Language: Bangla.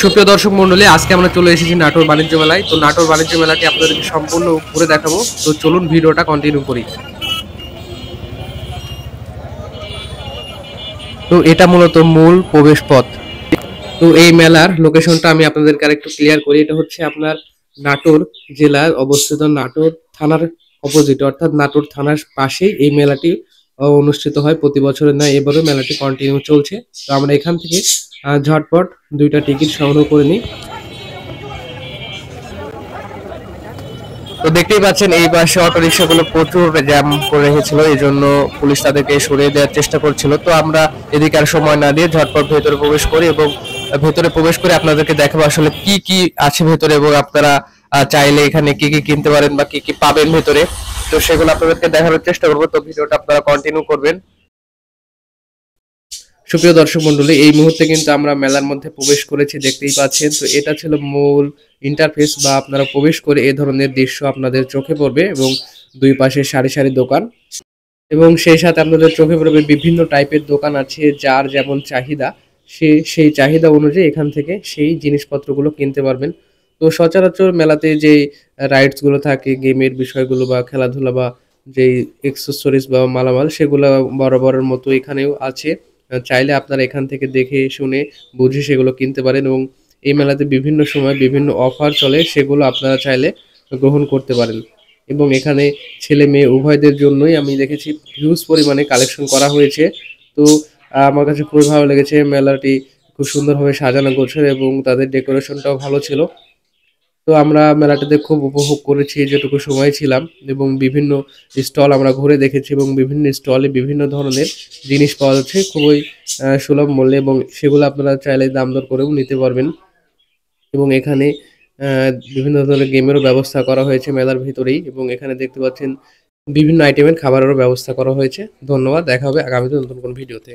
সুপ্রিয় দর্শক মন্ডলী, আজকে আমরা চলে এসেছি নাটোর বাণিজ্য মেলায়। তো নাটোর বাণিজ্য মেলাটি আপনাদেরকে সম্পূর্ণ ঘুরে দেখাবো। তো চলুন ভিডিওটা কন্টিনিউ করি। তো এটা মূলত মূল প্রবেশ পথ। তো এই মেলার লোকেশনটা আমি আপনাদেরকে আরেকটু ক্লিয়ার করি। এটা হচ্ছে আপনার নাটোর জেলায় অবস্থিত, নাটোর থানার অপোজিট, অর্থাৎ নাটোর থানার পাশেই এই মেলাটি অনুষ্ঠিত হয় প্রতি বছরের ন্যায়। এবারও মেলাটি কন্টিনিউ চলছে। তো আমরা এখান থেকে ঝটপট দুইটা টিকিট সংগ্রহ করে নিই। তো দেখতেই পাচ্ছেন এই পাশে অটোরিকশা গুলো প্রচুর জ্যাম করে রেখেছিল, এই জন্য পুলিশ তাদেরকে সরিয়ে দেওয়ার চেষ্টা করছিল। তো আমরা এদিকে আর সময় না দিয়ে ঝটপট ভেতরে প্রবেশ করি এবং ভেতরে প্রবেশ করে আপনাদেরকে দেখাবো আসলে কি কি আছে ভেতরে, এবং আপনারা চাইলে এখানে কি কি কিনতে পারেন বা কি কি পাবেন ভেতরে। তো সেগুলো আপনাদেরকে দেখানোর চেষ্টা করবো। তো ভিডিওটা আপনারা কন্টিনিউ করবেন। সুপ্রিয় দর্শক মন্ডলী, এই মুহূর্তে কিন্তু আমরা মেলার মধ্যে প্রবেশ করেছি, দেখতেই পাচ্ছেন। তো এটা ছিল মূল ইন্টারফেস, বা আপনারা প্রবেশ করে এই ধরনের দৃশ্য আপনাদের চোখে পড়বে এবং দুই পাশে সারি সারি দোকান, এবং সেই সাথে আপনাদের চোখে পড়বে বিভিন্ন টাইপের দোকান আছে, যার যেমন চাহিদা সেই চাহিদা অনুযায়ী এখান থেকে সেই জিনিসপত্রগুলো কিনতে পারবেন। তো সচরাচর মেলাতে যে রাইডস গুলো থাকে, গেমের বিষয়গুলো বা খেলাধুলা বা যেই এক্সেসরিজ বা মালামাল, সেগুলো বরাবরের মতো এখানেও আছে। চাইলে আপনারা এখান থেকে দেখে শুনে বুঝে সেগুলো কিনতে পারেন, এবং এই মেলাতে বিভিন্ন সময় বিভিন্ন অফার চলে, সেগুলো আপনারা চাইলে গ্রহণ করতে পারেন। এবং এখানে ছেলে মেয়ে উভয়দের জন্যই আমি দেখেছি হিউজ পরিমাণে কালেকশন করা হয়েছে। তো আমার কাছে খুবই ভালো লেগেছে। মেলাটি খুব সুন্দরভাবে সাজানো গোছানো এবং তাদের ডেকোরেশনটাও ভালো ছিল। তো আমরা মেলাটাতে খুব উপভোগ করেছি যেটুকু সময় ছিলাম, এবং বিভিন্ন স্টল আমরা ঘুরে দেখেছি, এবং বিভিন্ন স্টলে বিভিন্ন ধরনের জিনিস পাওয়া যাচ্ছে খুবই সুলভ মূল্যে, এবং সেগুলো আপনারা চাইলে দাম দর করেও নিতে পারবেন। এবং এখানে বিভিন্ন ধরনের গেমেরও ব্যবস্থা করা হয়েছে মেলার ভিতরেই, এবং এখানে দেখতে পাচ্ছেন বিভিন্ন আইটেমের খাবারেরও ব্যবস্থা করা হয়েছে। ধন্যবাদ, দেখা হবে আগামীতে নতুন কোন ভিডিওতে।